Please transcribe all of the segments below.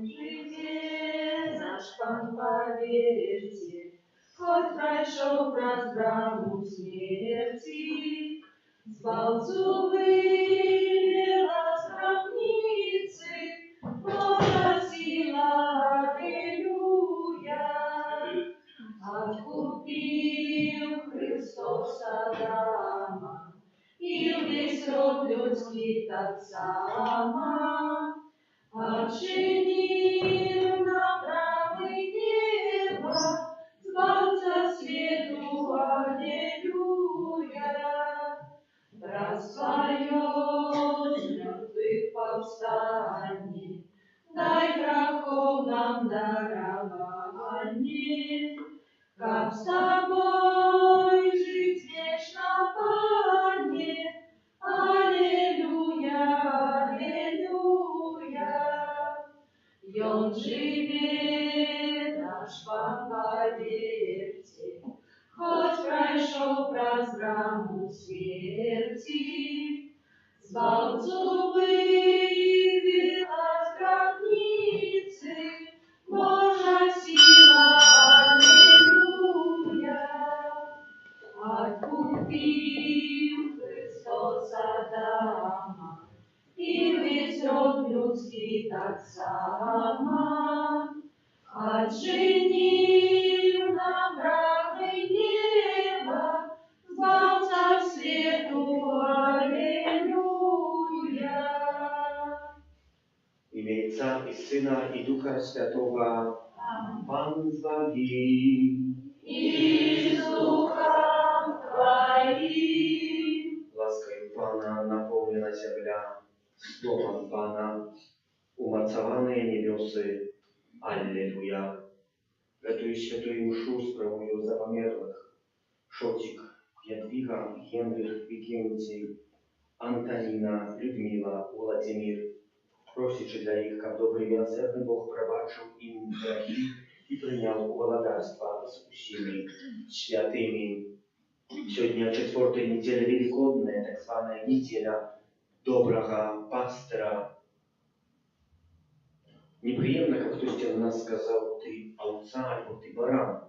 Żywie nasz Pan powiedzcie, choć prajszą raz bramą śmierci, zbawcu wywiela z grobnicy, Boża sila, alleluja. Odkupił Chrystusa dama, i wесь род людський так само, a czynił naprawy nieba, Zbawca światu, alleluja. Bractwa już z mертwych powstanie, daj grachom nam darowanie, как с тобой жить вечно, Пане, аллилуйя, аллилуйя. И он живет, наш Пан, поверьте, хоть прошел праз браму смерти, Zbawcu wywil z grobnicy, Boża sila, alleluja. Odkupił Chrystus Adama, i wесь род людский так само, отчинил нам брамы неба, Zbawca światu, alleluja. W imię Ojca i Syna i Ducha Świętego. Pan zbawi. I z duchem Twoim. Łaskою Pana napełniona ziemia, słowem Pana umocowane niebiosy. Alleluja. Эту świętую mszu sprawują za pomierłych. Szocik, Jadwiga, Henryk, Викентий, Антонина, Людмила, Владимир. Просячи для їх, как добрий милосердний Бог пробачив їм грехи і прийняв у владарство з усіми святими. Сегодня 4-я неделя Великодная, так званая неделя доброго пастора. Неприємно, как хтось на нас сказав, ти овца або ти баран.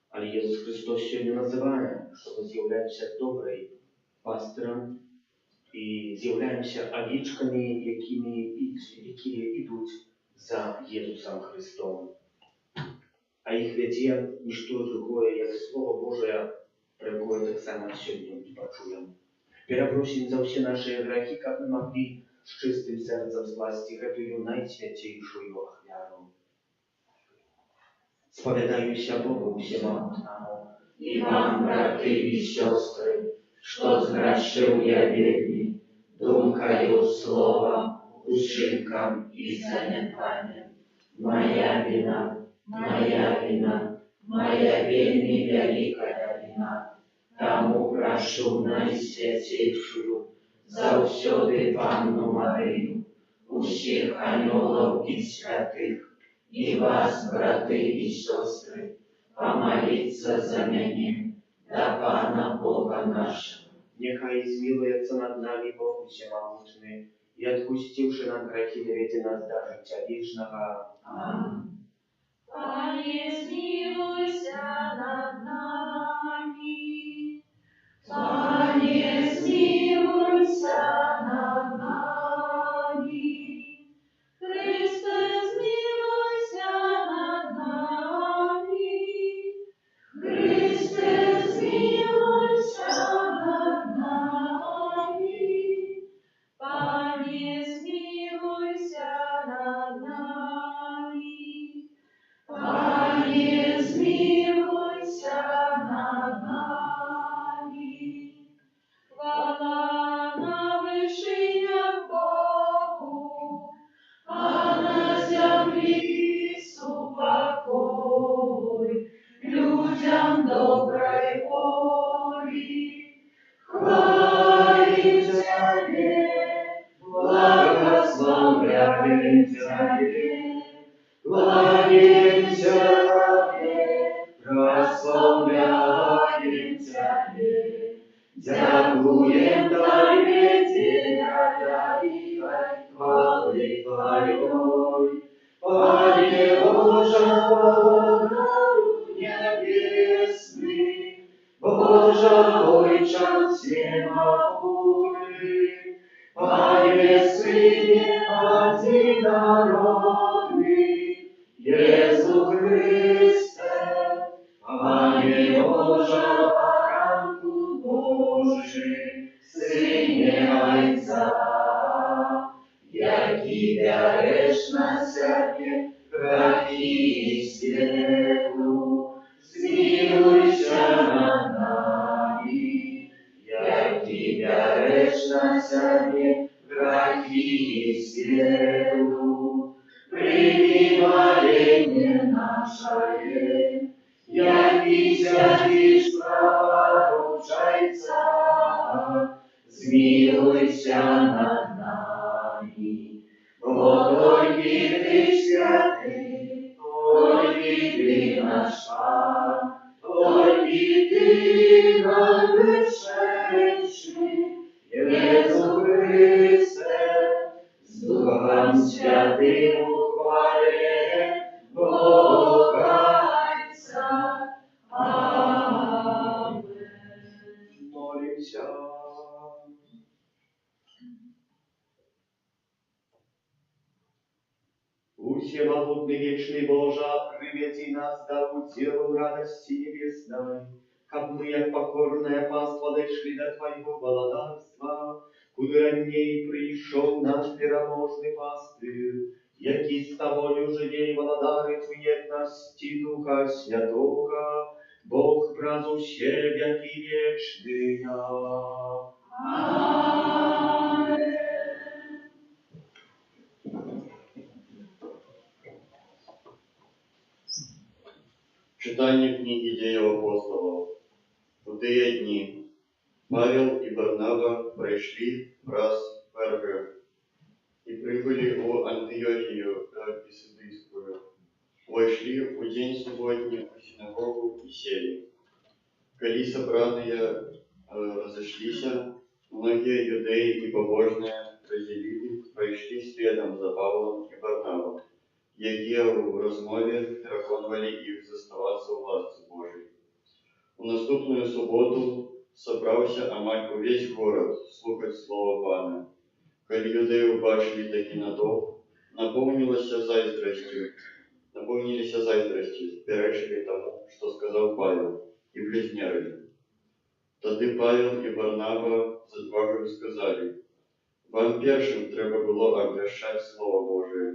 Але Ісус Христос сьогодні називає, що ми з'являємося добрим пастором і з'являємося овечками, які йдуть за Ісусом Христом. А їх веде ніщо другое, як Слово Божие, про яке так само сьогодні і почуємо. Перепросим за всі наші грехи, як ми могли з чистим серцем скласти эту найсвятейшую офяру. Споведаюся Богу всемогутному, и вам, браты и сестры, что сгрешил я вельми, думкою, словом, учинком и занятанием. Моя вина, моя вельми великая вина. Тому прошу найсвятейшую, завсёды Панну Марию, усіх анёлов и святых, и вас, браты и сестры, помолиться за меня, до Пана Бога нашего. Нехай змилуется над нами Бог всемогутный, и отпустивший нам грехи, доведи нас до життя вечного. Аминь. Пане, смилуйся над нами. Пане, смилуйся над нами. Христе, смилуйся над нами. Христе, смилуйся над нами. Пане, смилуйся над нами. Пане, смилуйся над нами. Хвала на вышинях Богу, а на земле упокой людям доброй воли. Хвалит Тебе, Тебе, кланяем Тебе, прославляем Тебе, дякуем Тебе, Тебя и хвалы Твоей. Пане Боже, Богу небесный, Боже, Отче всемогутный, Пане Сыне одинородный, Иисус Христе, Пане Боже, Баранку Божий, Сыне Отца, який береш на себе грехи світу, змилуйся над нами, який береш на себе грехи світу. Прими моление наше, який сядешь право Царя, змилуйся над нами. Бо тільки Ти святий, тільки Ти наш Пан, тільки Ти найвищий, Єсу Христе, з Духом Святим у хвалі Бога Отця. Амен. Молимся. Всемогутный вечный Боже, приведи нас да уделу радости небесной, как мы, як покорное паство, дошли до Твоего володарства, куда ранней пришел наш вероможный пастырь, який с Тобою живей володарит в едности Духа Святого, Бог правоще веки вечные. Амен. Читание книги Деял апостолов. В те дни Павел и Варнава пришли раз в Перге и прибыли в Антиохию Писидийскую. Вошли в день субботний в синагогу и сели. Коли собраные разошлись, многие юдеи и побожные разделились, пошли следом за Павлом и Варнавом, які в розмові переконували їх заставатися у власті Божій. У наступну суботу собрався амаль увесь город слухать слово Пана. Коли юдеї убачили такий натовп, наповнилися зайздростю, перечили тому, що сказав Павел, і близнярили. Тоді Павел і Варнава з відвагою сказали: вам першим треба було обвящати Слово Божие,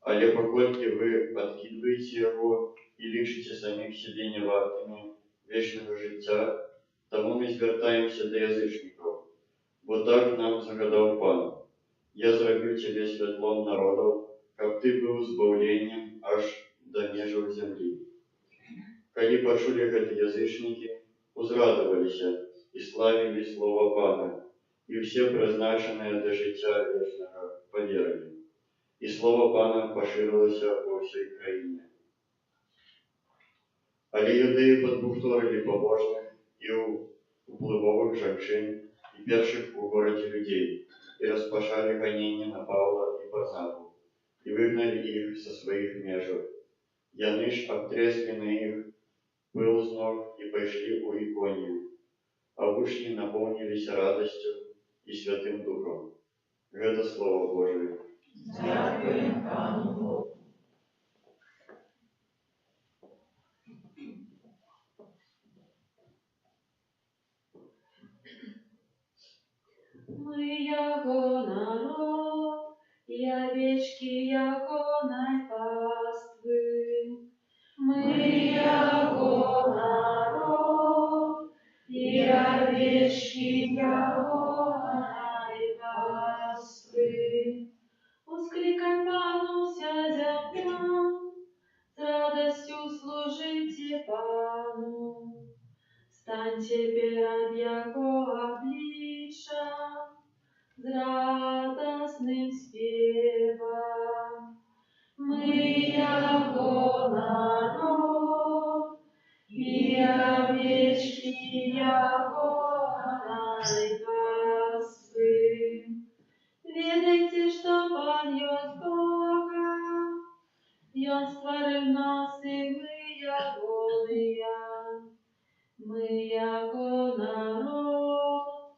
але покольки ви подкидуєте його і лишите самих себе невартими вічного життя, тому ми звертаємося до язичників. Бо так нам загадав Пан: я зробив тебе світлом народів, щоб ти був збавленням аж до межів землі. Коли почули гэта язичники, узрадувалися і славили слово Пана, і всі призначені до життя вічного повірили. І слово Пана поширилося по всій країні. Але юдеї подбухторили побожних і впливових женщин, і перших у городі людей, і розпашали гоніння на Павла і Варнаву, і вигнали їх со своїх межів. Яни ж обтрясли на їх пил з ног і пішли у Іконію, а учні наповнилися радостю і Святим Духом. Гэта Слово Божие. Дякуємо Пану Богу. Мы яго народ, и овечки яго паствы. Мы яго народ, и овечки яго паствы. Воскликай Пану вся земля, с радостью служите Пану. Станьте перед Яго обличьем, с радостным спевом. овечки ягоной паствы. Ведайте, что Пан есть Бога, и Он створил нас, и мы ягония. Мы яго народ,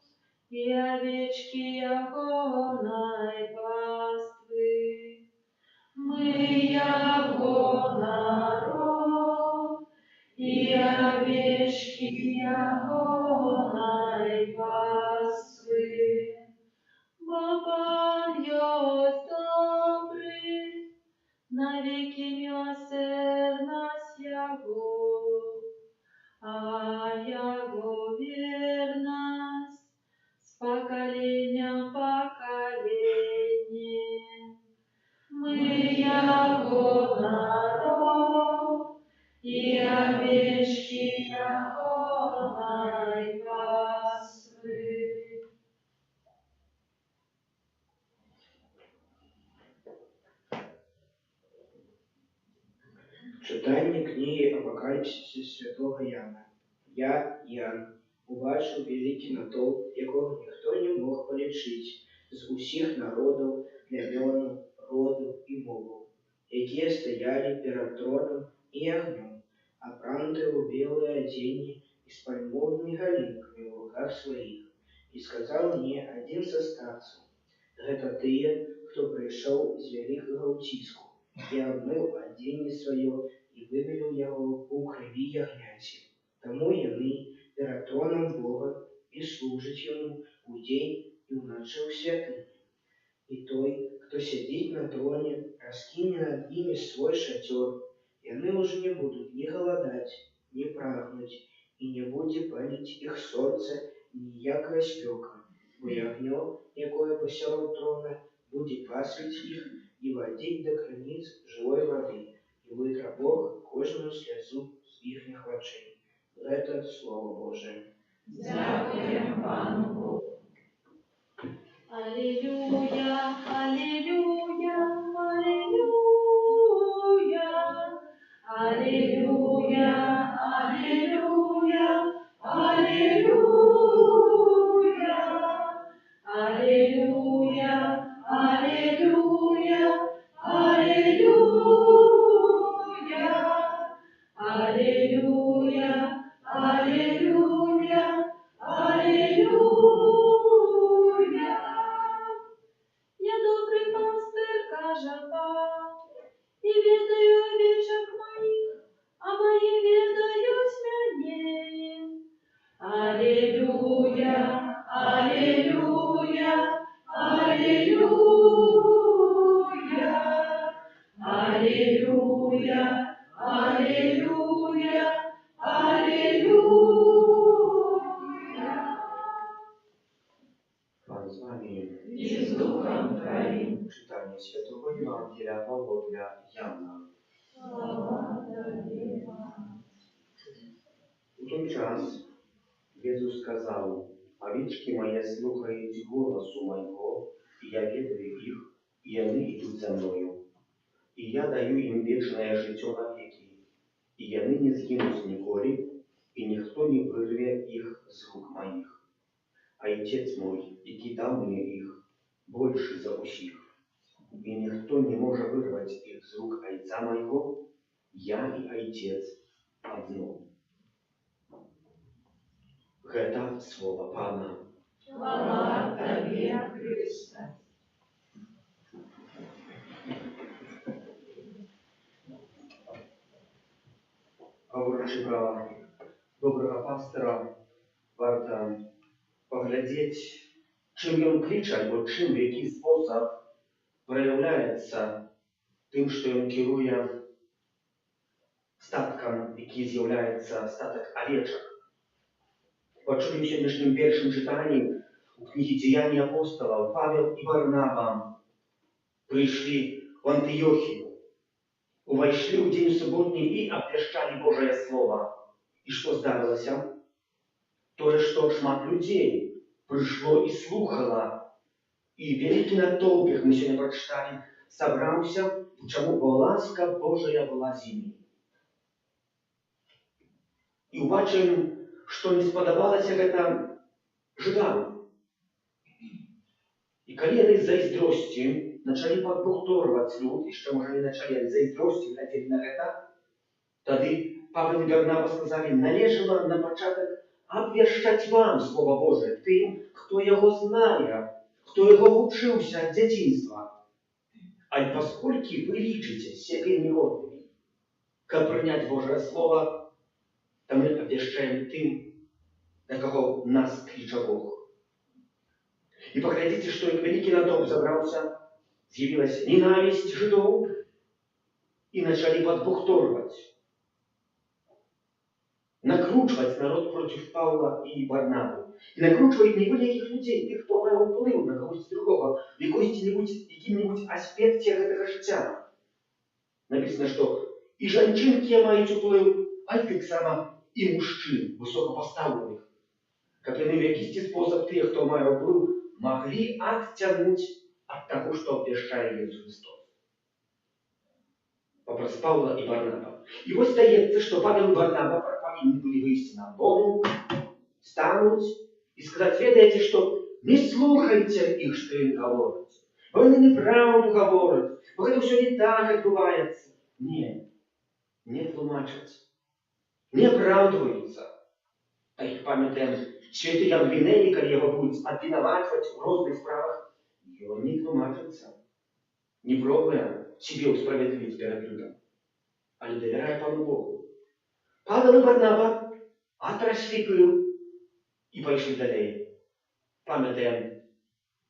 и овечки ягоной паствы. Мы яго народ, и овечки ягоной паствы. Бо Пан есть добрый, навеки милосердность Его, а Его верность с поколения в поколение. Мы Его народ, и овечки ягоной паствы. Читання книги Апокаліпсиса святого Яна. Я, Ян, убачив великий натовп, якого ніхто не мог полічити, з усіх народів, племен, родів і мовів, які стояли перед троном і огнем, обрануті у біле одіння і з пальмовими галинками в руках своїх. І сказав мені один со старців: «Гэта тыя, хто прийшов з великого утиску, і обмив одіння своє, і вивелів його у крові ягняці. Тому яны перед троном Бога і служать йому у день і вночі у святыні. І той, хто сидить на троне, раскине над ними свой шатер, яны уже не будут ни голодать, ни прагнуть, и не будет палить их солнце ніякая спека, бо ягнё, якое посеред трона, будет пасвить их и водить до границ живой воды, и вытра Бог кожную слезу с ихних очей». Это Слово Божие. Дякуємо Пану Богу. Аллилуйя, аллилуйя, аллилуйя, аллилуйя, аллилуйя, аллилуйя, аллилуйя, аллилуйя, аллилуйя, аллилуйя, аллилуйя, аллилуйя. Я добрий пастир, каже Пан, і ведаю овечок моїх, а мої ведають мене. Аллилуйя, аллилуйя, аллилуйя, аллилуйя, аллилуйя, аллилуйя. Пан з вами. І з Духом Твоїм. Читання Святого Євангелія Володя Яна. Слава Тобі, Пане. У той час Ісус сказав: «Овечки мої слухають голосу моєго, і я ведаю їх, і вони йдуть за мною. І я даю їм вічне життя навеки, і вони не згинуть ніколи, і ніхто не вирве їх з рук моїх. А Отець мой, який дав мені їх, більший за усіх, і ніхто не може вирвати їх з рук Отця моєго. Я і Отець одно». Гэта слово Пана. Слава Тобі, Христе. Говорячи про доброго пастора, варто поглядеть, чим ён кліче, або чим, в який спосіб проявляється тим, що він керує статком, який з'являється статок овечок. Почuli w сегодняшнем pierwszym czytaniu u kniги Деяний апостолов Павел и Варнава пришли в Антиохию, увайшли в день субботний и обвещали Божие Слово. И что здарилося? То, что шмат людей пришло и слухало, и великий натовп, как мы сегодня прочитали, собрался, почему бо ласка Божия была з ними. І убачимо, що не сподобалося гэта жидам. І коли вони з зайздрості почали подбухторувати люд, і ще, може, не почали, але зайздрості гляділи на гэта, тоді Павел і Барнаба сказали, належало на початок обвящать вам Слово Божие, тим, хто його знає, хто його вчився від дитинства. А поскольку ви лічите себе негодными, как принять Божие Слово, то мы обвящаем тем, на кого нас клича Бог. И поглядите, что як великий натовп забрался, з'явилась ненависть жидов, и начали подбухторывать, накручивать народ против Павла и Барнабы. И накручивать не великих людей, тих, хто має вплив на когось другого, в яким-нибудь аспекті этого життя. Написано, що і жінки мають вплив, а й так само і мужчин, високопоставлених. Как и в якийсь способ те, хто має вплив, могли оттянуть от того, что обвящает Иисус Христос. Вопрос Павла и Барнаба. И вот остается, что Павел и Барнаба повинны были вывести на Богу, стануть и сказать, ведаете, что не слухайте их, что им говорят. Вони неправду говорять, бо это все не так відбувається. Ні, не тлумачать, не оправдываются. А их пам'ятаємо, святий Ян Віней, коли його будуть обвинувачувати в різних справах, і він не тлумачиться, не пробує себе усправедливить перед людям, але довіряє Пану Богу. Павел і Барнаба отросли пил і пішли далі. Пам'ятаємо,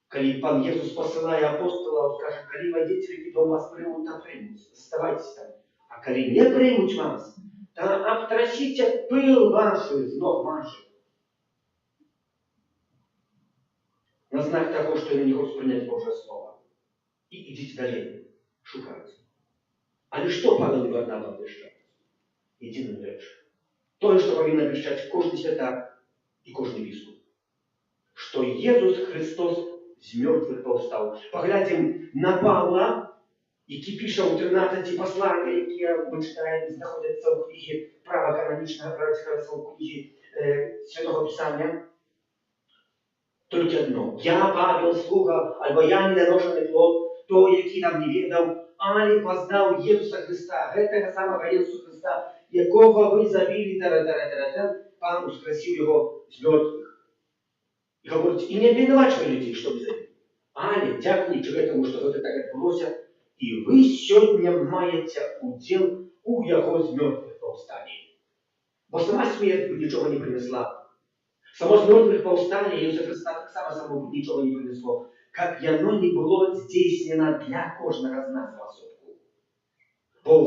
коли Пан Єсус посилає апостола, він каже, коли водителі дом вас приймуть, то приймуть, оставайтесь там. А коли не приймуть вас, то обтрасите пил ваших з ног ваших. На знак того, что они не хочут принять Божье Слово. И идите далее, шукайте. Але что Павел и Барнаба обещают? Єдину речь. То, что повинен обещать кожен святак и кожен біскуп. Что Иисус Христос з мертвых повстал. Поглядим на Павла, який пише у 13 послання, які ми читаємо, знаходяться у книгі права канонічного, у книгі Святого Писання. Только одно. Я, Павел, слуга, або я недоношений плод, то, який нам не віддав, але познав Єсуса Христа, этого самого Єсуса Христа, якого ви забили, Пан воскресив його з мертвих. І говорить, і не обвинувачує людей, що ви забили. Але, дякуючи тому, що це так відбулося, і ви сьогодні маєте уділ у його з мертвих повстанні. Бо сама смерть нічого не принесла. Само з мертвых повстання Ісуса Христа так само нічого не принесло, як яно не було здійснено для кожного з нас в особку. Бо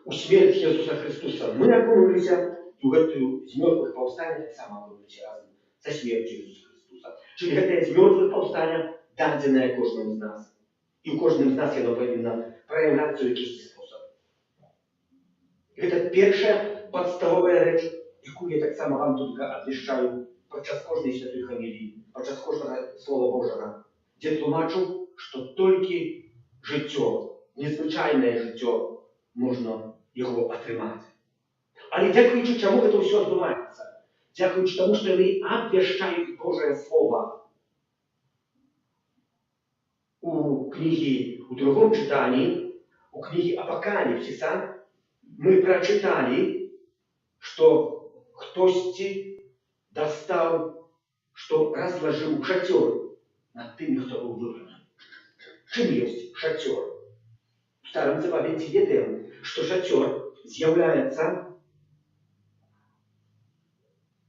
у смерті Ісуса Христа ми окунулися, і з мертвых повстання так само окунулися разом со смертю Ісуса Христа. Czyli це з мертвых повстання дадене кожному з нас. І у кожному з нас воно повинно проявлятися у якийсь спосіб. Це перша підставова річ, яку я так само вам тут обвіщаю подчас кожної святої хомілії, подчас кожного Слова Божого, де тлумачу, що тільки життя, незвичайне життя, можна його отримати. Але дякуючи чому це все відбувається? Дякуючи тому, що вони обвіщають Боже Слово. У другому читанні, у книгі Апокаліпсиса, ми прочитали, что хтось достал, что разложил шатер над теми, кто был выбран. Чим есть шатер? В Старом Заповеті ведаем, что шатер з'является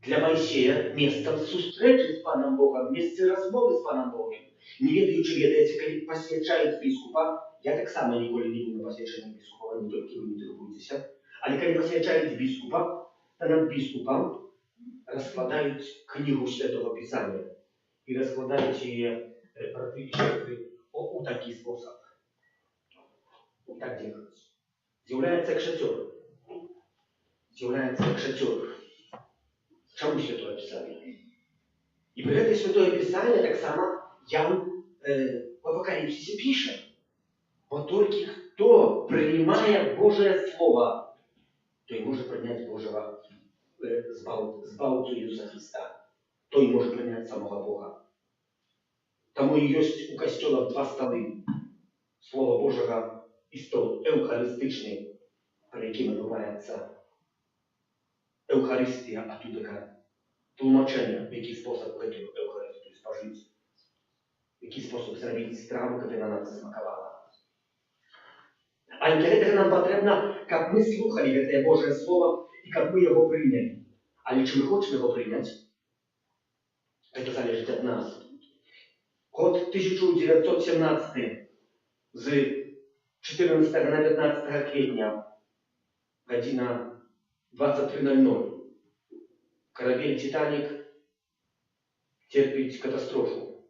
для Моисея местом зустрічі з Паном Богом, місце розмови з Паном Богом. Не ведаючи, ведаєте, коли посвячають біскупа, я так само ніколи не був на посвяченні біскупа, не тільки ви не турбуйтеся, але коли посвячають біскупа, то над біскупом розкладають книгу Святого Писання і розкладають її брати і сестри у такий спосіб. Так делается. З'являється як шатер. З'являється як шатер. Чому Святое Писання? І при этой Святое Писання так само Ян в Апокаліпсисі пише. Бо тільки хто приймає Божє Слово, той може прийняти Божого збаўцу Ісуса Христа, той може прийняти самого Бога. Тому і є у костьолах два столи Слова Божого і стол евхаристичний, при яким відбувається Евхаристія, а тут таке тлумачення, в який спосіб цю Евхаристію спожити, в який спосіб зробити страву, яка на нас засмаковала. А для этого нам потрібно, щоб ми слухали це Боже Слово і щоб ми його прийняли. Але чи ми хочемо його прийняти? Це залежить від нас. Год 1917 з 14 на 15 квітня, година 23:00. Корабель «Титаник» терпить катастрофу.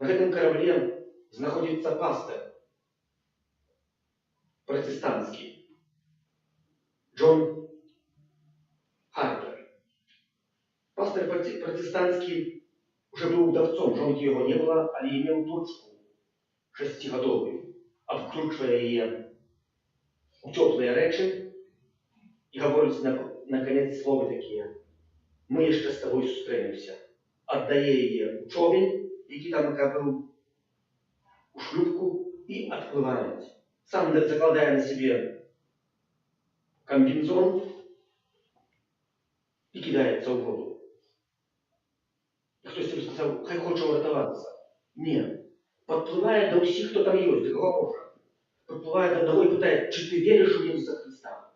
На этом корабле знаходится пастор протестантский Джон Харпер. Пастор протестантский уже был удавцом, жонки его не было, але имел дочку 6-годовую, обкручивая ее у теплые речи и говорит наконец слова такие: «Мы еще с тобой зустрінемося», отдає її у човен, який там був, у шлюпку, і відпливають. Сам закладає на себе комбінезон і кидається в воду. І хтось собі сказав: хай хоче врятуватися. Ні. Підпливає до всіх, хто там є, до кого може. Підпливає до одного і питає: чи ти віриш у Ісуса Христа?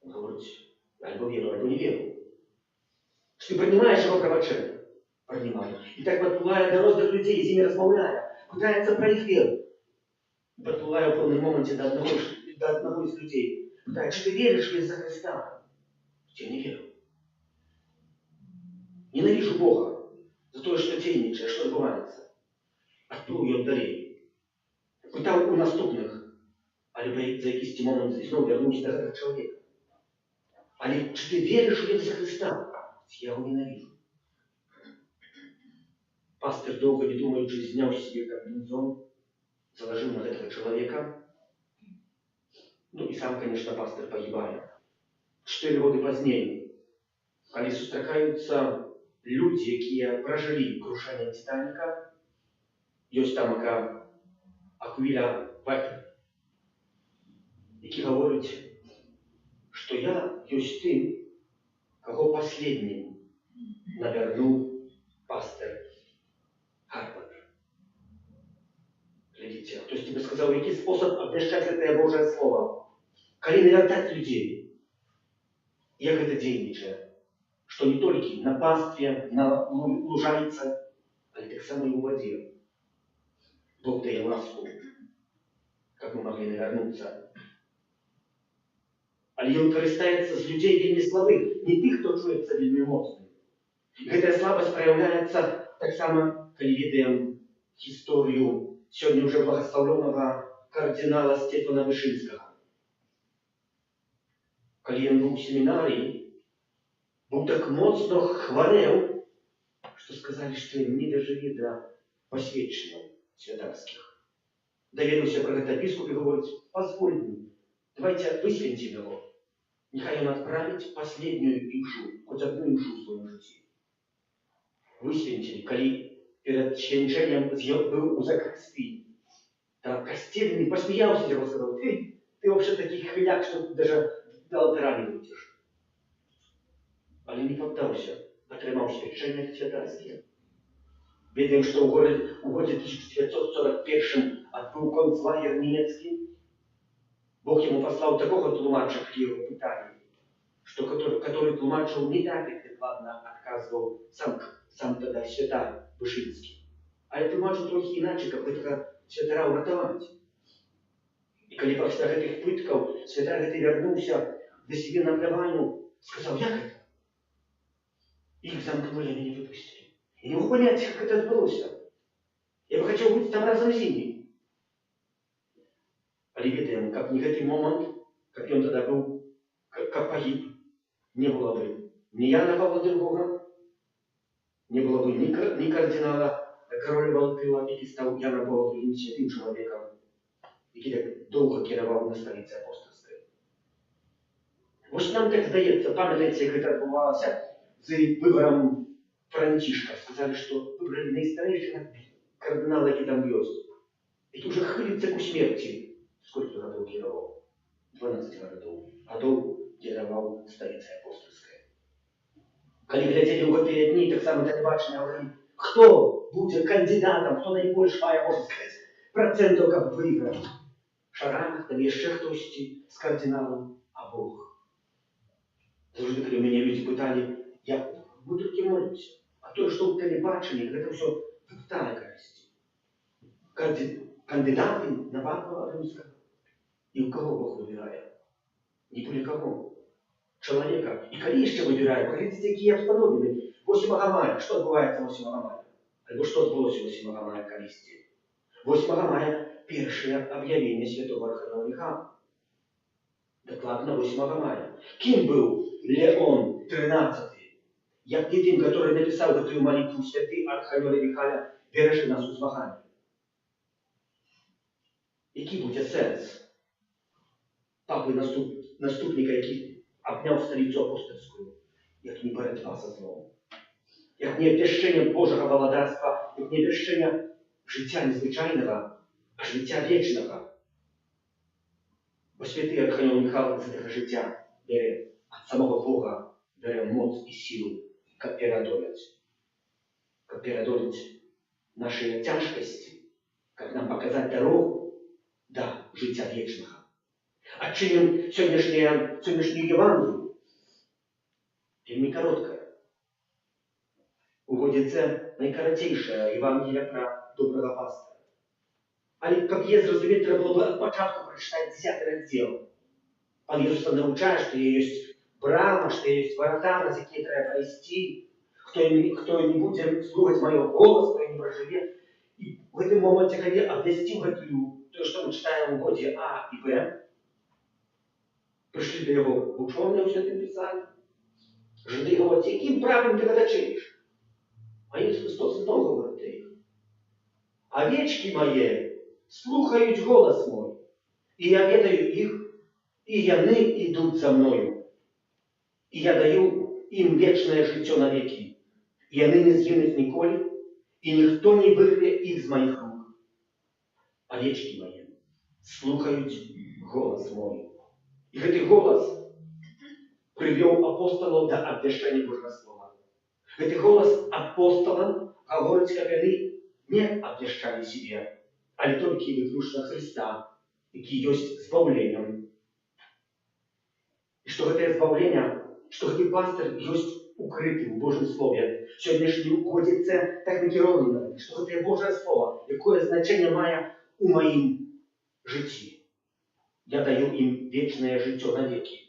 Він говорить: альбо віру, альбо не віру. Чи ти приймаєш його правочину? Приймаю. І так підпливає до розних людей, з ними розмовляє, питається про їх віру. Підпливає в певному моменті до одного із людей. Питає: чи ти віриш в Ісуса Христа? Я не вірю. Ненавижу Бога за то, что денничает, что отбывается. Отплыл и отдалил. Питав у наступних, але за якийсь момент знову вернувся до этого чоловіка. Але чи ти віриш у Ісуса Христа? Я його ненавижу. Пастор, довго не думаючи, зняв з себе комбінезон, заложил на этого человека. Ну и сам, конечно, пастор погибает. 4 года позднее, когда сустракаються люди, які прожили крушення Титаніка, є там Аквіля Вахер, які говорять, що я є тим, кого последнім навернув пастор Харпер. Глядите, хтось тебе сказав, який спосіб обвіщати це Боже Слово, коли навертати людей, як це дійничає. Что не только на пастве, на лужайце, а так само и в воде. Бог дает ласку, как мы могли навернуться. Але он користається з людей вельми слабих, не тих, хто чується вельми моцним. І ця слабость проявляється так само, коли ведемо історію сьогодні вже благословленого кардинала Стефана Вишинського. Коли він був в семінарії, був так моцно хворел, що сказали, що він не доживе до посвячення святарських. Довідався про це епископ і говорить: позволь мені, давайте висвятимо його. Нехай він відправить останню іншу, хоч одну іншу в своєму житті. Висвятили, коли перед свяченням був у закрестии. Та Костельний посміявся з його, сказав: ти взагалі такий хиляк, що навіть до алтаря не вийдеш. Але не піддався, отримав свячення святарське. Ведаем, что в году 1941 отбыл концлагерь немецкий. Бог ему послал такого тлумача к его питанию, что который тлумачил не так, как прикладно отказывал сам тогда святар Вышинский. А я тлумачил трохи иначе, как этого святара уратовать. И когда после этих пытков святар это вернулся до себе на плеванию, сказал: як это? Их замкнули, они не выпустили. Я не могу понять, как это отбылось. Я бы хотел быть там разом с ними. Але ведаем, как не в этот момент, как он тогда был, как погиб, не было бы ни Яна Павла II, не было бы ни кардинала Короля Валтыла, який став Яна Павла II святым человеком, який так долго керовал на столице апостольской. Ось нам так здається, пам'ятаєте, як це відбувалося з вибором Францішка. Сказали, що вибрали найстарішого кардинала, який там вез. Який вже хилиться к смерти. Сколько годов керовал? 12 годов керовал столицей апостольской. Коли глядели в гэтыя дні, так само тэлебачанне говорит, хто буде кандидатом, хто найбольш мае, можна сказать, процентов, каб выиграть. Шарах, там яшчэ хтосьці з кардыналам, а Бог. Завжди, калі мяне людзі пыталі, як мы толькі молімся, а тое, што ў тэлебачанні, гэта ўсё пустая карысць. Кандидаты на Папа Римского. И у кого Бог выбирает? Не для кого. Человека. И коли еще выбирает, поглядите, какие обстановлены. 8 мая. Что отбывается 8 мая? Альбо что отбылось 8 мая колисти? 8 мая первое объявление святого Архангела Михаила. Докладно 8 мая. Кем был Леон XIII? Як не тем, который написал эту молитву святый Архангела Михаила, бережи нас у змагання. Який буде сенс папи наступника, який обняв столицю апостольську, як не боротьба со злом, як не обвящення Божого володарства, як не обвящення життя незвичайного, а життя вічного. Бо святий Архангел Михайло з цього життя бере від самого Бога, бере моц і силу, як переодолеть наші тяжкості, як нам показати дорогу до життя вічного. Отчиним сьогоднішню Євангелію, вельми коротка. Угодить це найкоротейша Євангелія про доброго пастора. Але, як є зрозуміти, треба було б від початку прочитати 10 розділ. Пан Ісус навчає, що є брама, що є ворота, на які треба пройти. Хто не буде слухати мого голосу, той не проживе. І в цьому моменті, коли обвестив то, що ми читаємо в годі А і Б, прийшли до його учені у Святому Писанні. Жиди говорять, яким правом ти це чиниш? А Ісус Христос знову говорить їх. Овечки мої слухають голос мой, і я ведаю їх, і вони йдуть за мною. І я даю їм вічне життя навіки. І вони не згинуть ніколи, і ніхто не вирве їх з моїх рук. Овечки мої слухають голос мой. І гэты голос привёў апостолов до обвящения Божьего Слова. Гэты голос апостолам говорить, как они не обвящали себе, але только и выключно Христа, який есть збавлением. И что это избавление, что этот пастор есть укрытый в Божьем Слове. Сьогоднішній угоді це так накеровано, що це Боже Слово, яке значення має у моїм житті. Я даю им вечное життя навеки,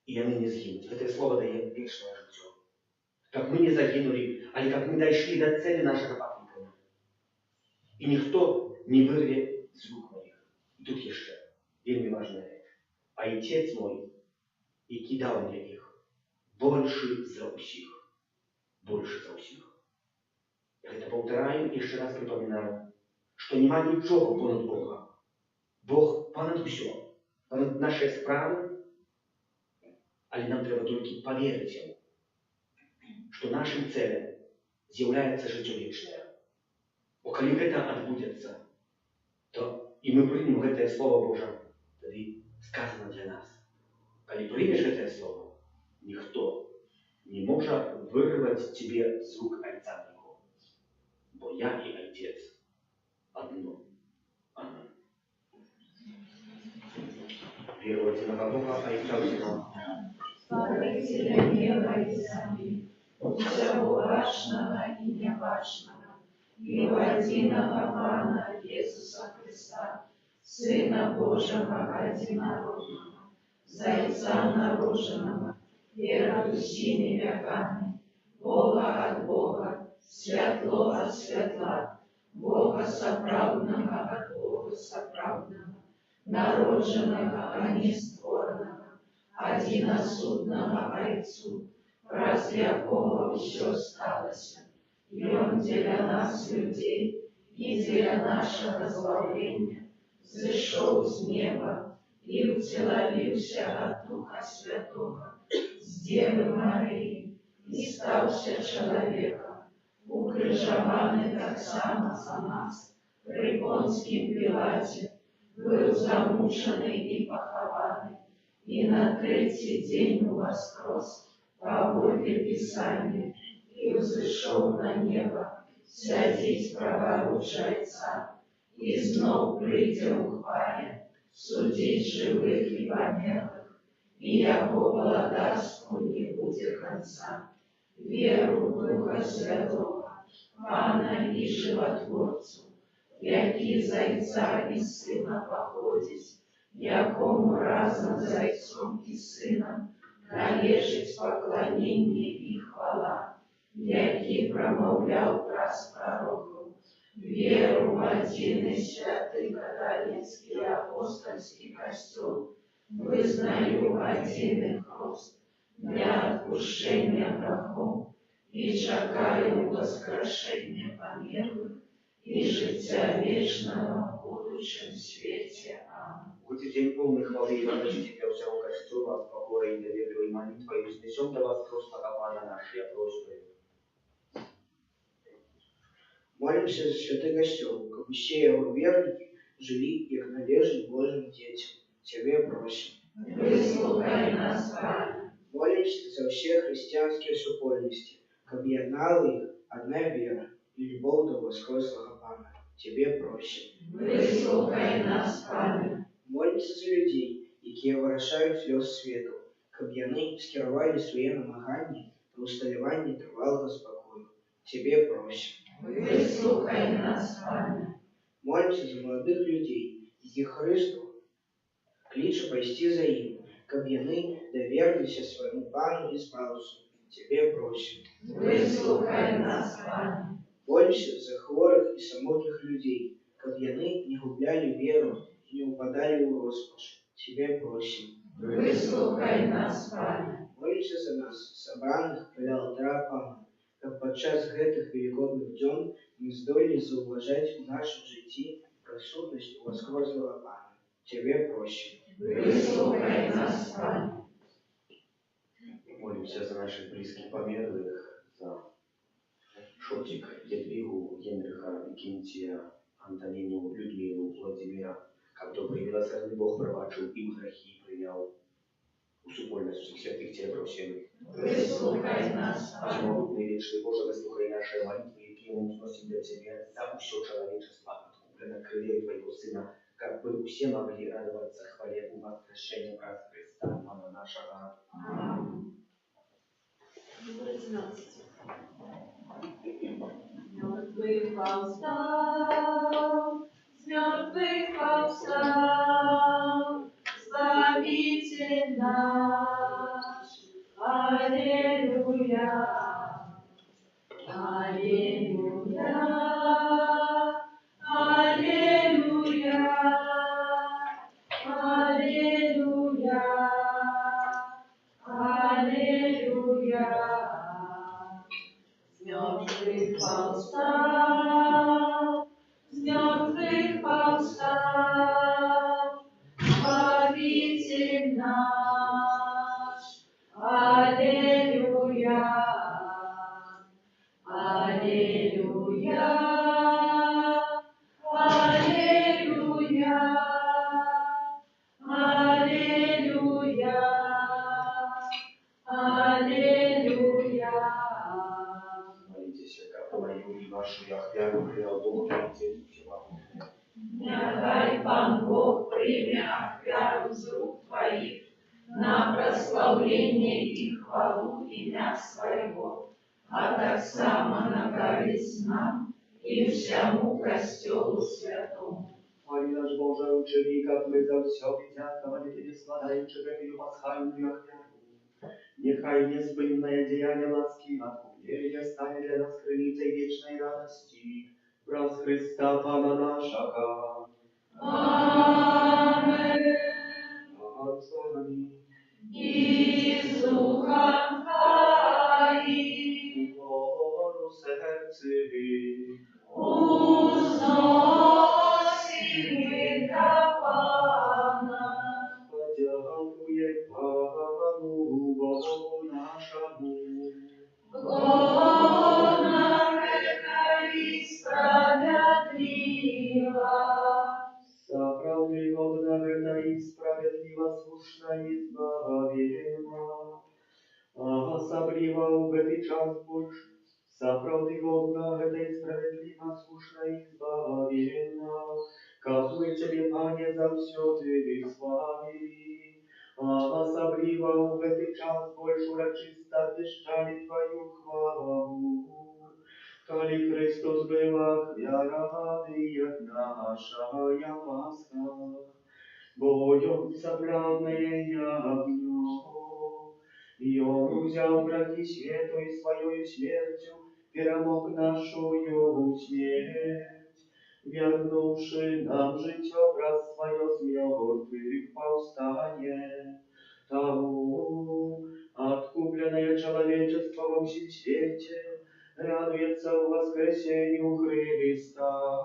и они не сгинут. Это слово дает вечное життя. Как мы не загинули, а как мы дошли до цели нашего покликания. И никто не вырве з рук моих. И тут еще вельми важная речь. А Отец мой, и кидал мне их, больше за усих. Больше за усих. Я это повторяю и еще раз припоминаю, что нема ничего понад Бога. Бог понад все. Понад наші справи, але нам треба тільки повірити йому, що нашим целем з'являється життя вічне. Бо коли це відбудеться, то і ми приймемо це Слово Боже, тоді сказано для нас. Коли приймеш це Слово, ніхто не може вирвати тебе з рук Отця Його. Бо я і Отець одно. Амінь. Вірувати на Бога, а й правильно. Створителя неба и земли, всего важного и неважного, и в единого Пана Иисуса Христа, Сына Божьего одинородного, Зайца нароженного, перед всеми веками, Бога от Бога, светло от светла, Бога соправдного от Бога соправдного, народженого, а не створенного, одиносудного Отцу, раз якого все сталося, и Он для нас, людей, и для нашего избавления, зашел с неба и втеловился от Духа Святого с Девы Марии и стався человеком, укрыжованный так само за нас, при Понским Пилате, был замученный и похованный, и на третий день воскрес по воле Писания, и взошел на небо, сядеть праворуч Отца, и знов придя у хвале, судить живых и померлых, и яко благодарству не будет конца. Веру в Духа Святого, Пана и Животворцу, яки зайца и сына походить, якому разом зайцом и сыном належить поклонение и хвала, яки промовлял праз пророков, веру в один и святый католицкий апостольский костел, вызнаю один и хрост для отпущения грехов, и чекаю воскрешения померлых и життя вечного в будущем свете. Аминь. В эти день полный хвалы и радости для всего костела, с покорой и доверливой молитвой, изнесем до вас просто Пана нашей просьбой. Молимся за святый костел, как все его верники жили, як належит Божьим детям. Тебе просим. Выслухай нас, Пане. Молимся за все христианские супольности, как єднали их одна вера и любовь до воскреслого Пана. Тебе просим. Выслухай нас, Пане. Молимся за людей, які вирішають сльоз світу, щоб вони скерували своє намагання на усталювання тривалого спокою. Тебе просим. Выслухай нас, Пане. Молимся за молодих людей, яких Христос кличе пойти за ним, щоб вони довірилися своєму Пану і Спасу. Тебе просим. Выслухай нас, Пане. Молимся за хворих і самотних людей, щоб вони не губляли віру і не упадали у розпач. Тебе просим. Выслухай нас, Пане. Молимся за нас, собраних біля алтаря Пана, щоб під час гэтых великодних днів ми здолели зауважати в нашому житті присутність воскреслого Пана. Тебе просим. Выслухай нас, Пане. Молимся за наших близких померлых, за Шотик, Едвигу, Генриха, Викентия, Антонину, Людмилу, Владимира, как добрый милосердный Бог пробачил им грехи и принял усупольность всех святых Тебе просим. Выслухай нас, Пане. Всемогутный вечный Боже, выслухай наши молитвы и пьем сносим для Тебя за все человечество, откуплено крылья Твоего Сына, как бы все могли радоваться хвале у воскрешения праз Христа, Пана нашего. Аминь. Мертвых восстал, с мертвых восстал, Избавитель наш. Аллилуйя, аллилуйя, аллилуйя, аллилуйя, аллилуйя. С мертвых восстал, с мертвых восстал, Избавитель наш. Аллилуйя, аллилуйя, аллилуйя, аллилуйя, аллилуйя. Молитесь, как мою и вашу я хвалю, хвалю Бог, Отец Всемогущий. Нехай Пан Бог прийме ахвяру з рук Твоих на прославление и хвалу имя Своего, а так само на користь нам и всему костелу святому. Пане наш Боже, учини, как мы за все взятого Тебе складающего Твою пасхальную ахвяру. Нехай несбынное деяние ласки и откупления станет для нас крыльцей вечной радости. Праз Христа Пана нашего. Аминь. Отцами И с Духом Твоим укору сердцеві. узносим мы до Пана. Правды годна гэта и справедлива слушна и збавена. А особливо в гэты час больш сапраўды годна гэта и справедлива слушна и збавена. Казуе Тебе, Пане, заўсёды славі. А особливо в гэты час больш урачыста вешчалі Твою хвалу. Коли Христос был ахвяра, як нашая Пасха, Богом собранное ягнё, и Он взял грехи святой своей смертью, перемог нашу смерть, вернувши нам житье праз свое с мертвых повстание. Тому откупленное человечество во всем свете радуется в воскресению Христа.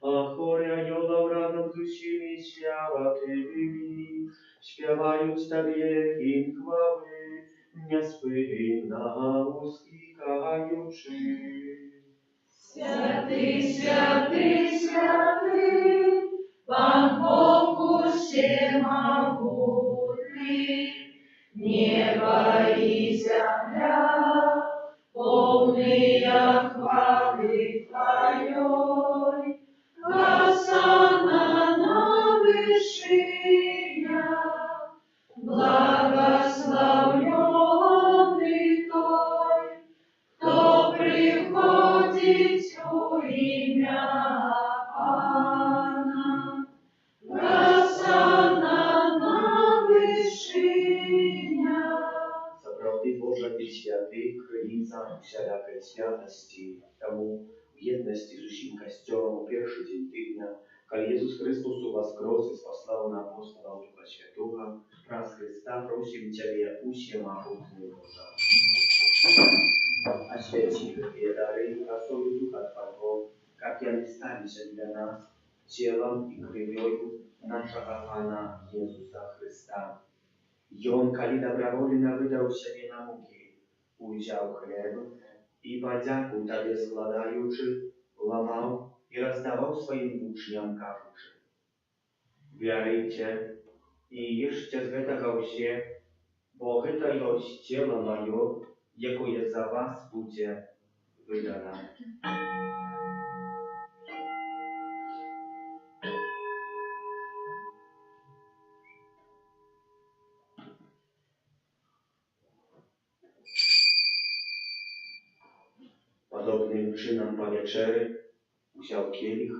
А хоре анёлов разом с усими святыми śpiewają Тебе hymn chwały, niespłynna uskikaючи. Святый, святый, святый, Пан Бог всемогутный, небо и земля, полные хвалы Твоей. Госанна на вышинях, благословенный Той, кто приходит у имя Пана. Госанна на вышинях. Сапраўды Божа Ты святы, крыніца усялякай святасці. Таму в єдності з усім Костьолом у перший день тижня, коли Ісус Христос воскрес і спаслав на апостола Духа Святого, праз Христа просим Тебе, усемогутный Божа. Освяти такие дары росою Духа Твоего, как и они стались для нас телом и кровью нашего Пана Иисуса Христа. И Он, коли добровольно выдал себе на муки, узял хлеб и подяку Тебе складаючи, ламал и раздавал своим учням, кажучи: «Вярыце и ешьте з гэтага ўсе, бо гэта ёсць цела маё, якое за вас будзе выдано». Podobnym czynem po wieczery wziął kielich,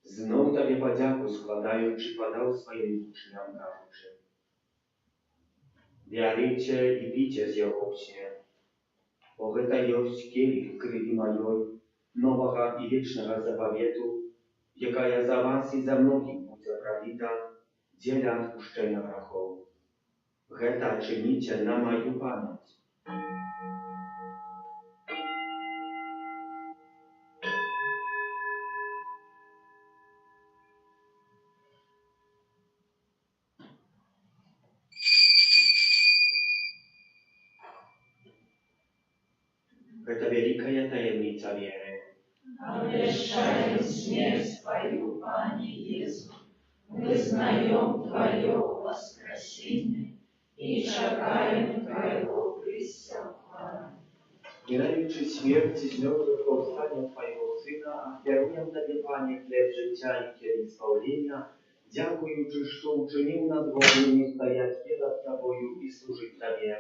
znów Tobie podziaku składając, podał swoim uczniom, кажучи: «Wярыце i picie z jego wsie, bo гэта ёсць kielich krwi mojej, nowego i wiecznego zawietu, jaka za was i za mnogich będzie prolita, dla odpuszczenia grzechów. Гэта czynicie na moją pamięć». Это великая таємниця віри. Обещаем смерть Твою, Пане Иисус, вызнаем Твое воскресение и шагаем Твоего присяга. Nienawiczy śmierci z mертвых powstania Twojego Syna, ofiaruję Tobie, Panie, chleb życia i kielich spełnienia, dziękując, że uczynił nas wolnymi stajać przed Tobою i służyć Tobie.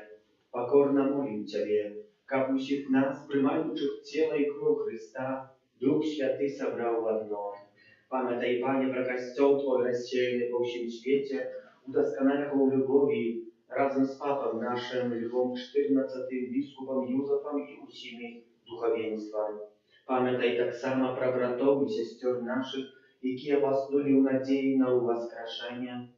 Покорно молим Ciebie, как усіх нас, приймаючих тіло і кров Христа, Дух Святий собрав в одно. Пам'ятай, Пане, про Костел Твой розсеяний по всім світі, удоскональ його в любові, разом з Папом нашим Львом XIV, біскупом Юзефом і усіми духовенством. Пам'ятай так само про братов і сестер наших, які опоснули в надії на воскрешення.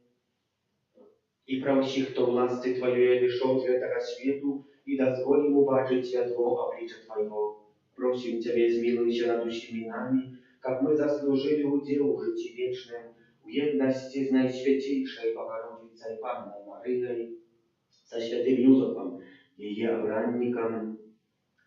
І про всіх, хто в ласці Твоєї дійшов з цього світу, и дозволь ему бачить святого обличия Твоего. Просим Тебя, змилуйся над усими нами, как мы заслужили удел в житии вечном, в едности с Наисвятейшей Богородицей Панной Марией, со святым Юзефом, ее обранником,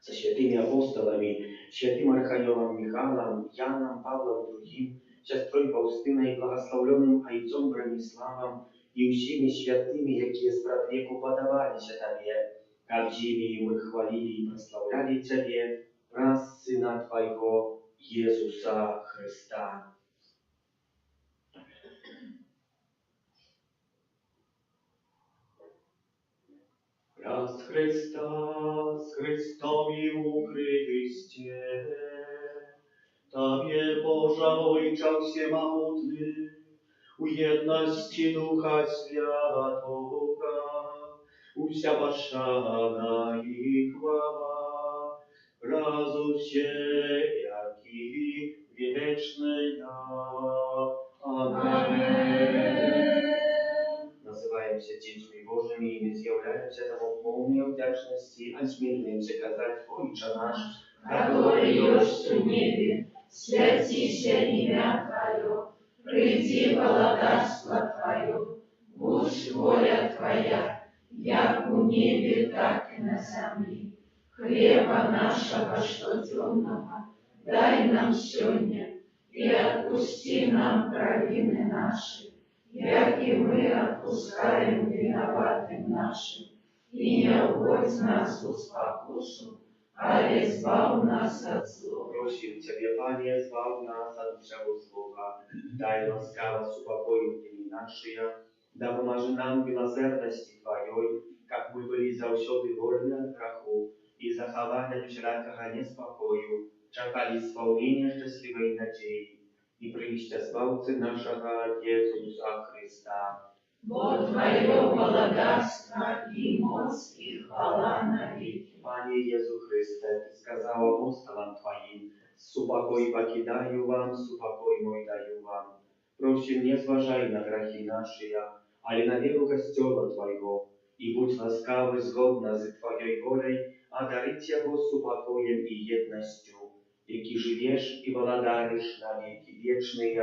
со святыми апостолами, святым Архангелом Михаилом, Яном, Павлом и другим, сестрой Фаустиной, благословленным Айцом Брониславом и всеми святыми, які с веку подавались Тебе, как живи мы хвалили и прославляли Тебе, раз Сына Твоего, Иисуса Христа. Раз Христа с Христом и у Христе, Тобie Boża Ojca Всемогутny, у jedności Ducha Świętego, usia paszana i chwała, razu wszelaki wieczny ja. Amen. Называемся детьми Божьими и изъявляемся тому в полной вдячности, а смирением сказать: Отче наш, который есть в небе, святися имя Твое, приди володарство Твое, будь воля Твоя, як у небе, так и на земле. Хлеба нашего штодневного дай нам сегодня, и отпусти нам провины наши, як и мы отпускаем виноватым нашим, и не уводь нас в спокусу, ale zbaw nas od zła. Просим Ciebie, Panie, zbaw nas od wszego zła, daj łaskawa upokoju dni наши, да поможи нам в милосердности Твоей, как мы были завсёды вольны от греху и заховали от всякого неспокою, czekali spełnienia szczęśliwej nadziei i przyjścia Zbawcy naszego Jezusa Chrysta. Bo Твое владарство и моc и хвала навеки. Panie Jezu Chryste, Ty сказал апостолам Твоим: «Супокой покидаю вам, супокой мой даю вам». Просим, не зважай на грехи наши, але на веру Костела Твоего, и будь ласкавый згодно з Твоей волей, одарить его супокоем и едностью, яки живешь и владаришь на веки вечные.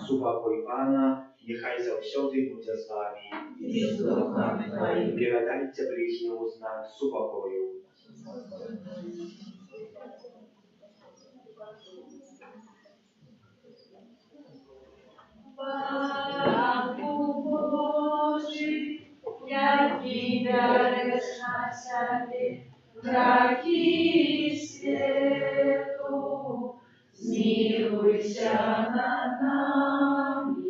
Супокой Пана, нехай завсёды буде з вами. И с Духом Твоим. Передайте ближнему знак супокою. Папу Божий, який береш на себе грехи світу, змилуйся над нами.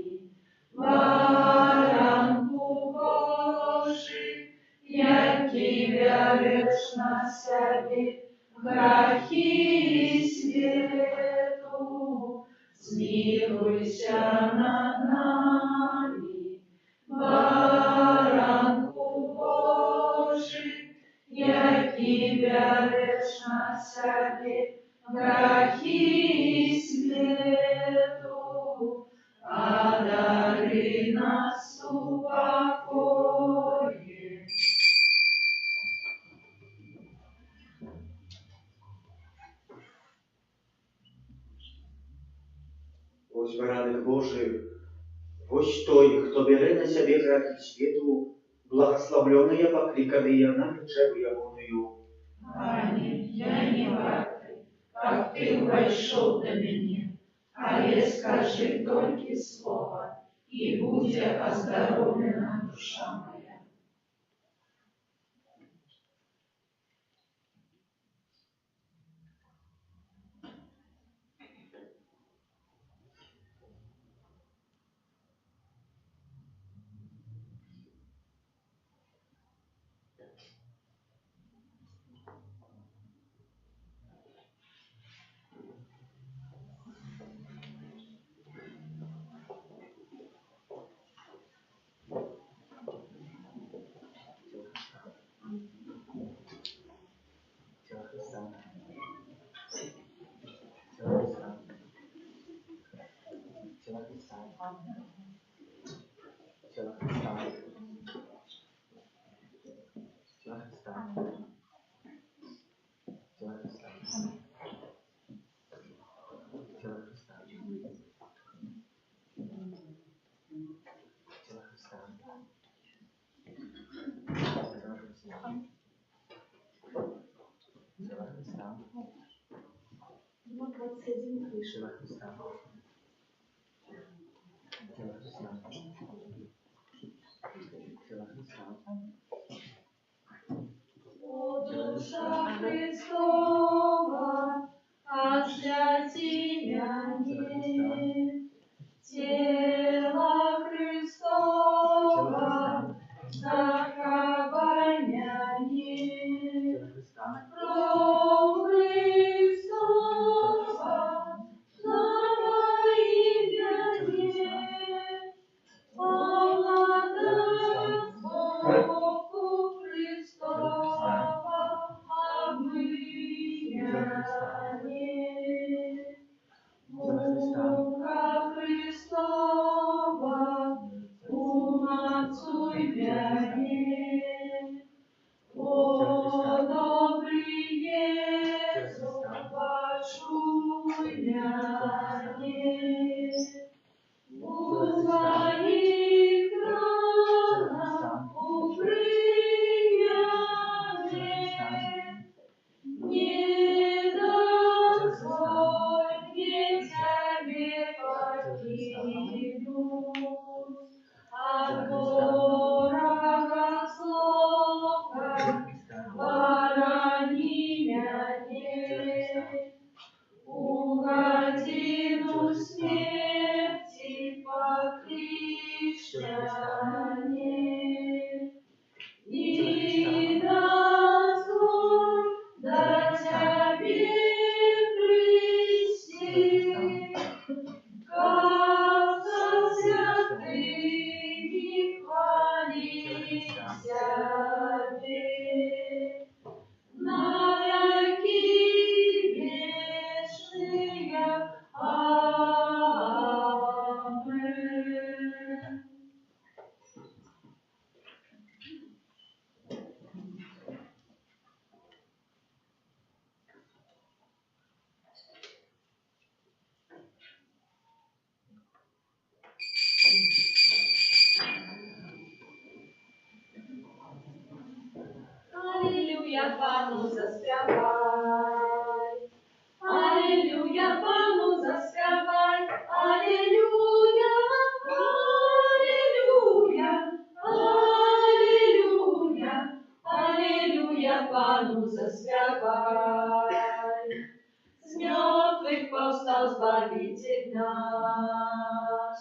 Баранку Божий, який береш на себе грехи світу, змилуйся над нами. Баранку Божий, який береш на себе грехи світу, одари нас упокоєм. Ось бараник Божий, ось той, хто бере на себе грехи світу, благословлений покликаний наречею Ягоною. Пане, я не вартай, как Ты вошел до меня, але скажи только слово, и будет оздоровлена душа моя. Христова, освяти мяне. Тело Христова, заховай мяне. Кровь Христова, напои мяне. Молоко Христова, обмый мяне. Мука Христова, умацуй мяне. О, добрый Иисус, почуй мяне. У твоих ранах укрый мяне. Не дозволь мне тебе покинуть, от ворога злого борони мяне. У годину смерти покличь мяне. И дозволь до тебе прийти, как со святыми хвалить тебе. Навеки вечные. Аминь. Алілюя, Пану заспівай. Алілюя, Пану заспівай. Алілюя, алілюя, алілюя, алілюя, Пану заспівай. З мертвых повстал Збавитель наш.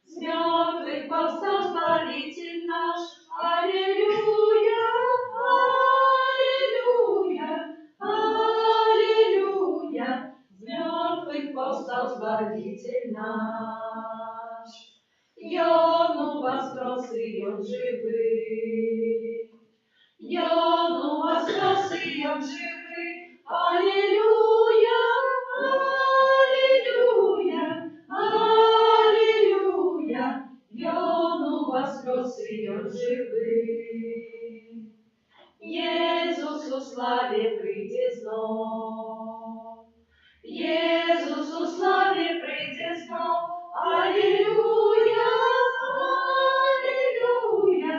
З мертвых повстал Збавитель наш. Алілюя, алілюя, алілюя. З мертвых повстал Збавитель наш. И Он воскрес, и Он живый. И Он воскрес, и Он живый. Аллилуйя, аллилуйя, аллилуйя. И Он воскрес, и Он живый. Иисус у славе прийде знов. Иисус у славе прийде знов. Аллилуйя, аллилуйя,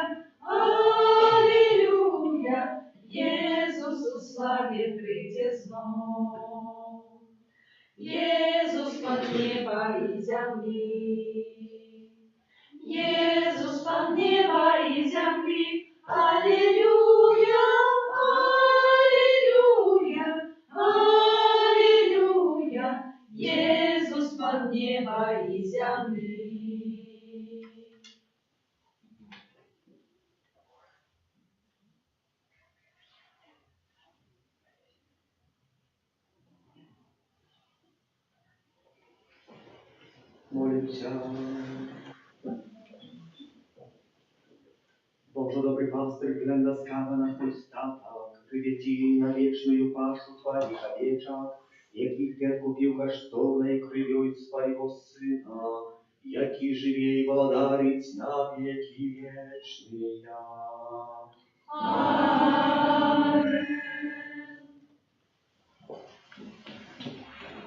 аллилуйя. Иисус у славе прийде знов. Иисус под неба и земли. Иисус под неба и земли. Аллилуйя, аллилуйя, аллилуйя. Иисус под неба и земли. Молимся. Боже, добрый пастырь, глянь ласкаво на Христа, так, приведи на вечную пашу Твоих овечок, яких Ты откупил коштовной кровью Своего Сына, яки живей благодарить на веки вечные. Аминь.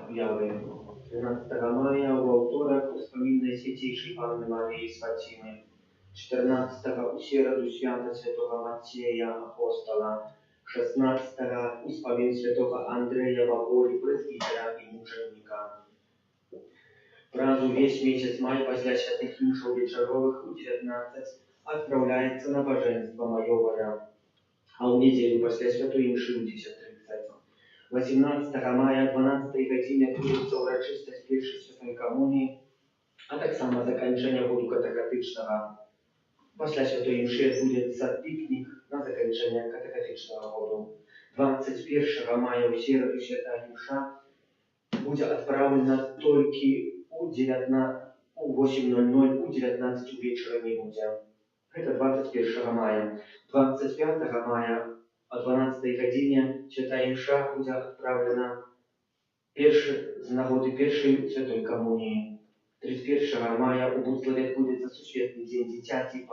Объявы. 12 мая во второк успоминной Святейшей Панны Марии с Фатимы. 14 у середу свято святого Матея апостола. 16 успомин святого Андрея в Аполе, пресвитера и мученика. Празднуем весь месяц май после святых мишел вечеровых у 19 отправляется на божество Майовое, а в неделю после святой миши у 10:30 18 мая, 12 годині відбудеться урочистість першої святої комунії, а так само закінчення году катехетичного. Після святої мши відбудеться пікнік на закінчення катехетичного году. 21 мая у середу святая мша буде відправлена тільки у 8:00, у 19 вечора не буде. Это 21 мая. 25 мая о 12 године святая мша будет отправлена з нагоди першої святої комунії. 31 мая у Буцлаві відбудеться Сусвітний день дитяті під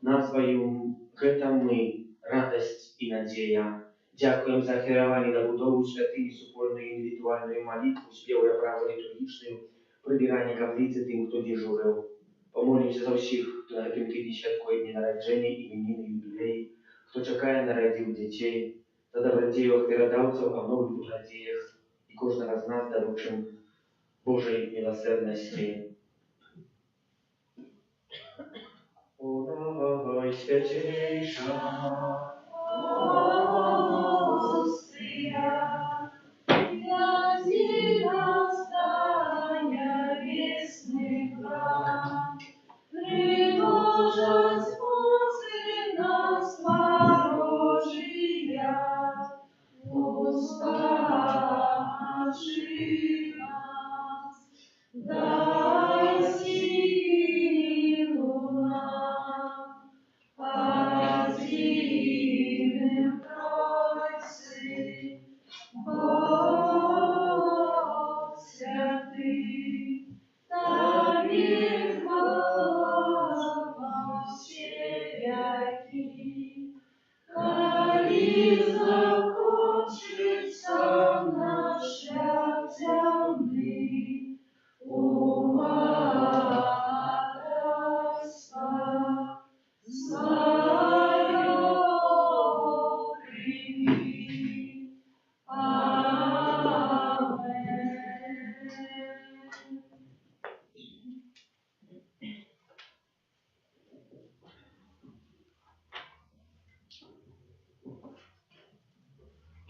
назвою «Гэта ми, радость і надія». Дякуємо за ахіравання на будову святині супольну індивідуальну молитву, співає право літургічну, прибирання каплиці тим, хто дежурив. Помолимся за всіх, хто на гэтым тыдні святкує дні народження, іменіни, юбілеї, хто чекає народив дітей, за добродію ахвірадавців, а в нових добродіях і кожного з нас доручим Божої милосердності. О, Найсвятейша,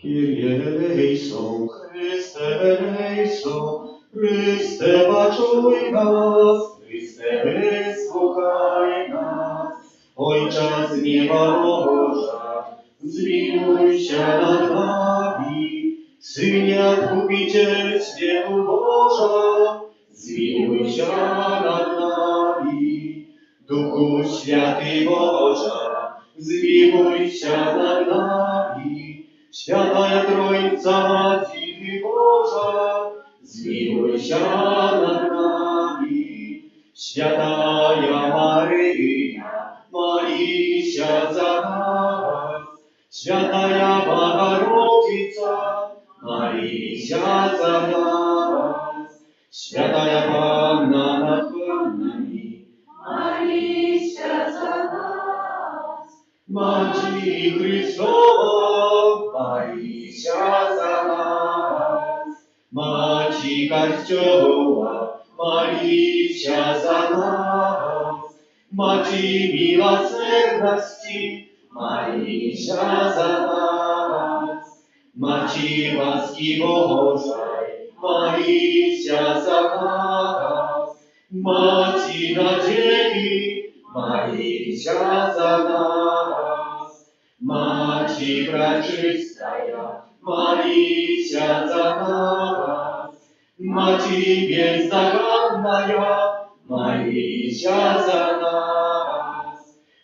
Kyrie eleison, Chryste eleison, Chryste poczuj nas, Chryste wysłuchaj nas. Ojcze z nieba Boża, zmiłuj się nad nami, Synie Odkupicielstwie Boża, zmiłuj się nad nami. Duchu Święty Boża, zmiłuj się nad nami. Święta Trójca Matki Boża, zmiłuj się nad nami. Święta Maryja, moli się za nas. Święta Bogorodica, moli się za nas. Święta Panna nad Pannami, moli się za nas. Maci Chrystowa, moli się za nas. Maci Kościoła, moli się za nas. Maci miłosierności, moli się za nas. Maci łaski Bożej, moli się za nas. Maci nadziei, moli się za nas. Maci preczystая, moli się za nas. Maci бездоганная, moli się za nas.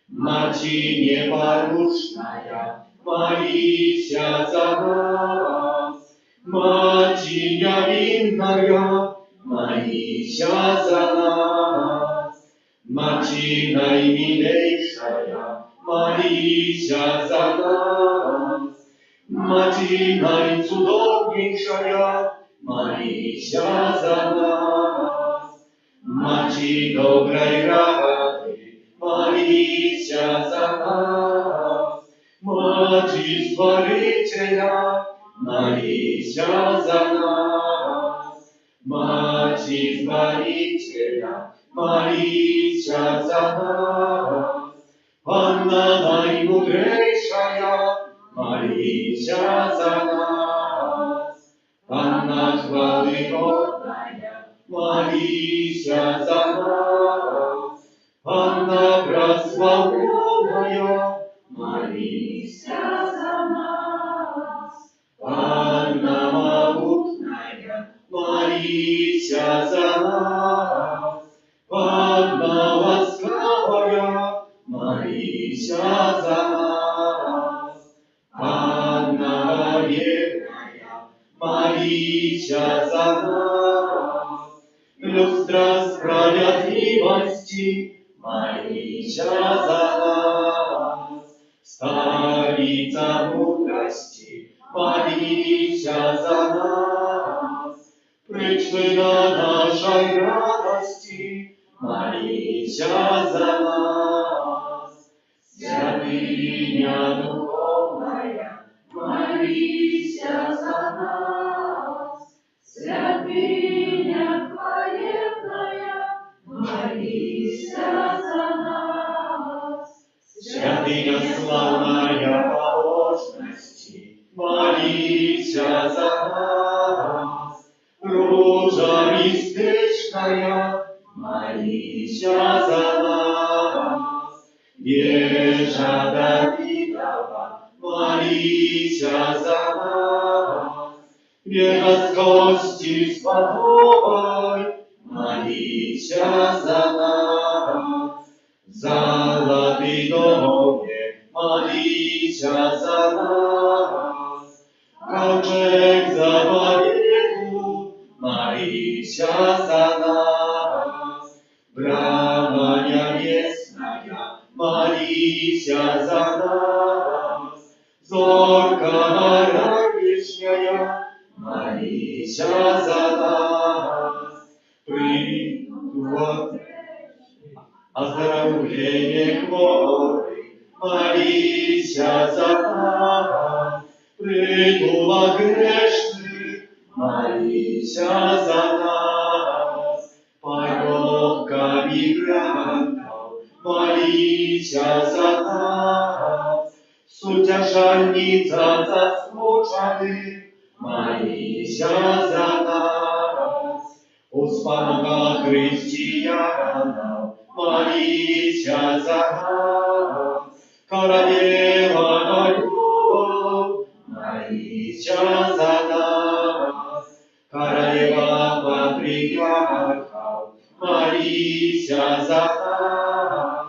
Maci nieporuszная, moli się za nas. Maci niewinная, moli się za nas. Maci najmilejsza, moli się za nas. Maci najcudowniejsza, moli się za nas. Maci dobrej rady, moli się za nas. Maci Stworzyciela, moli się za nas. Maci Zbawiciela, moli się za nas. Panna najmudrejsza, moli się za nas. Панна хвали годная, молися за нас. Панна прославленная, молися за нас. Панна могутная, молися за нас. Панна ласкавая, молися за нас. Панна верная, молися за нас. Люстра справедливости, молися за нас. Столица мудрости, молися за нас. Причина нашей радости, молися за нас. Святыня духовная, молися за нас. Святыня хвалебная, молися за нас. Святыня славная положности, молися за нас. Ружа местечная, молися за нас. Вежа Давидова, молися за нас. Вежа с кости святовой, молися за нас. Золотый доме, молися за нас. Ковчег заповеду, молися за нас. Брама небесная, молися за нас. Зорка ранешняя, молися за нас. Придва оздоровление хворый, молися за нас. Притула грешных, молися за нас. Пороками мигрантов, молися за нас. Сутяжальница засмученных, молися за нас. У спамка христианов, молися за нас. Королева любовь, молися за нас. Королева патриархов, молися за нас.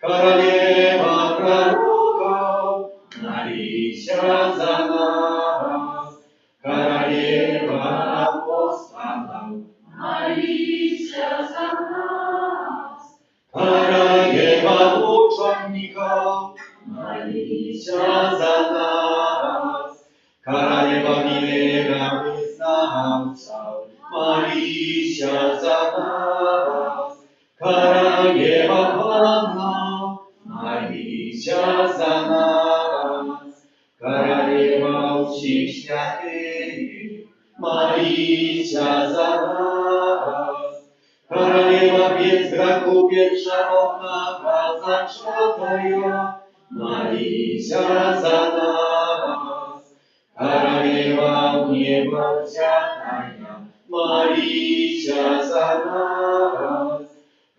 Королева пророков, молися за нас. Королева апостолов, Молися за нас. королева мучеников, Молися за нас. Королева мировызнавцев, молися за нас. Королева планов, молися за нас. Королева всех святых, молися за нас. Королева без грехов, без жаров, зачатая, молися за нас. Королева в небо взятая, молися за нас.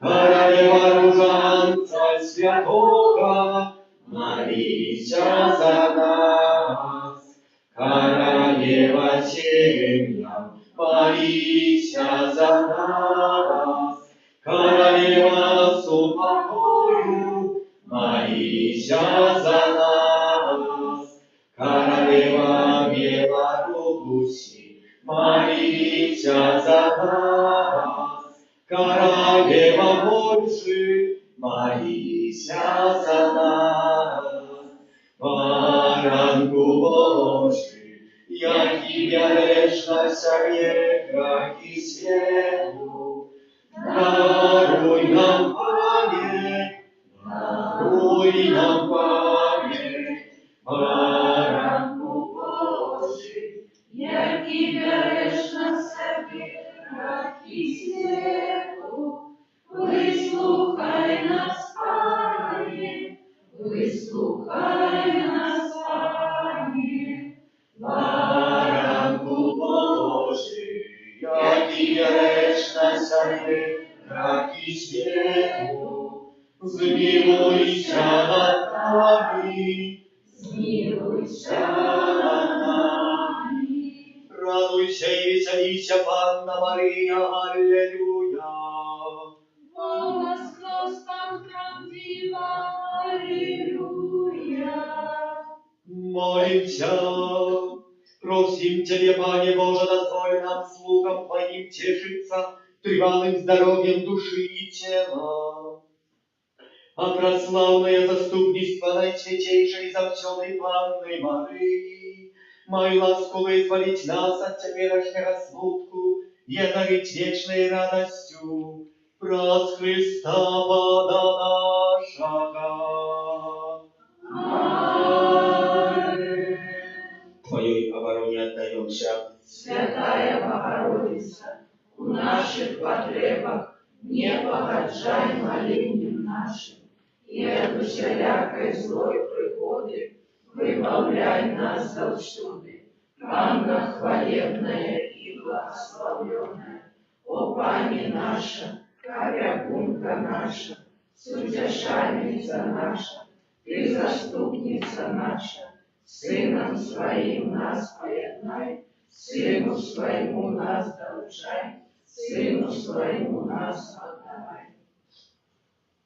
Королева ружанца святого, молися за нас. Королева семьям, молися за нас. Королева с упокою, молися за нас. Королева Беларуси, молися за нас. Королева Польши, молися за нас. Баранку Божий, яки бярешнася века и свету, даруй нам память, даруй нам память, баранку Божий, який береш на себе гріх і світу, вислухай нас, Пане, вислухай нас, Пане, баранку Божий. раки свету, zmiłujся над нами, Zmiłujся nad nami. радуйся и веселися, Панна Мария, аллилуйя. Воскрес Pan prawdziwa, Alleluja. Молимся, просим Тебе, Пане Боже, дозволь нам слугам Твоим тешиться тревожным здоровьем души и тела. А прославное заступництво Наисвятейшей Завсёдной Панны Марии, мою ласку вызволить нас от теперешнего смутку и одарить вечной радостью праз Христа Пана нашего. Твоей обороне отдаемся. Святая Богородица, в наших потребах не погоджай молением нашим, и от усялякой злой пригоды выбавляй нас завсюды. Панна хвалебная и благословленная, о Пани наша, опекунка наша, судяшальница наша, ты заступница наша, Сыном Своим нас поеднай, Сыну Своему нас доучай, Сыну Своему нас отдавай.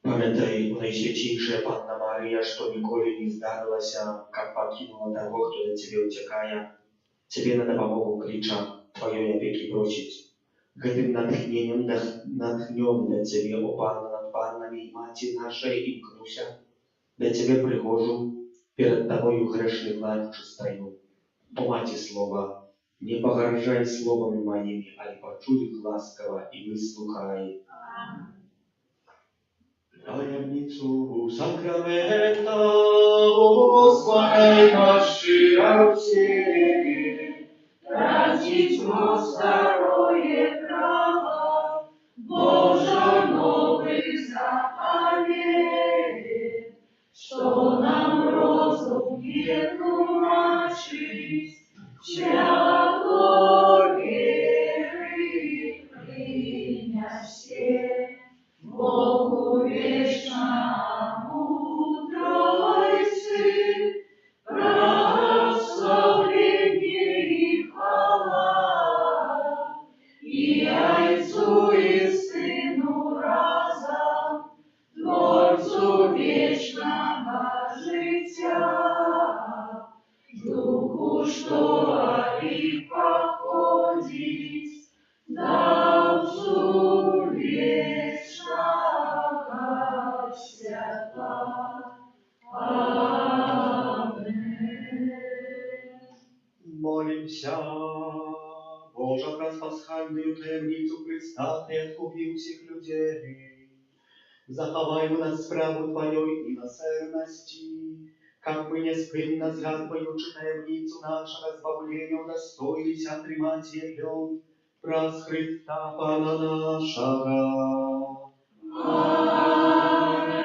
Pamiętaj, Najświętейшая Panna Maria, что николи не сдарилася, как покинула того, кто до Тебе утекая. Тебе на допомогу крича, Твоей опеки просить. Гэтым натхнением натхнем до Тебе, о Панна над Паннами, Мати нашей, и кнуся. До Тебе прихожу, перед Тобою грешный плачу стою. О Мати Слова, не погоржай словами моими, а почуй их ласково и выслухай. Tajemnicu sakramenta osłaniaj naszych Ciebie. Tracić moc здоровье право, Божа новых заповедей, что нам розум не тумачить, свято веры принясе. Богу вечному Тройцы, прославление и хвала, и Отцу и Сыну разом, Творцу вечного життя, Духу, что и походить, Давцу вечного свята. Аминь. Молимся, Боже, праз пасхальную таємницю Христа, Ты откупил всех людей. Заховай у нас справу Твоей милосердности, как мы неспынно згадуючи таємницю нашего избавления, удостоились отримать ее праз Христа Пана нашего. Аминь.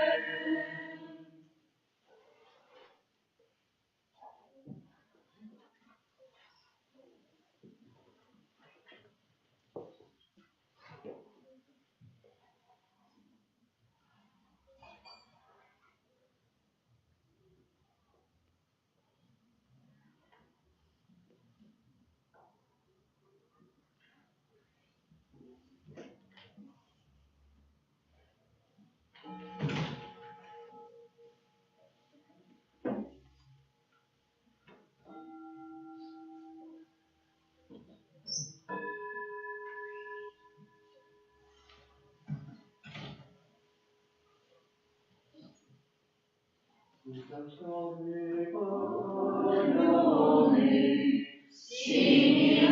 Семи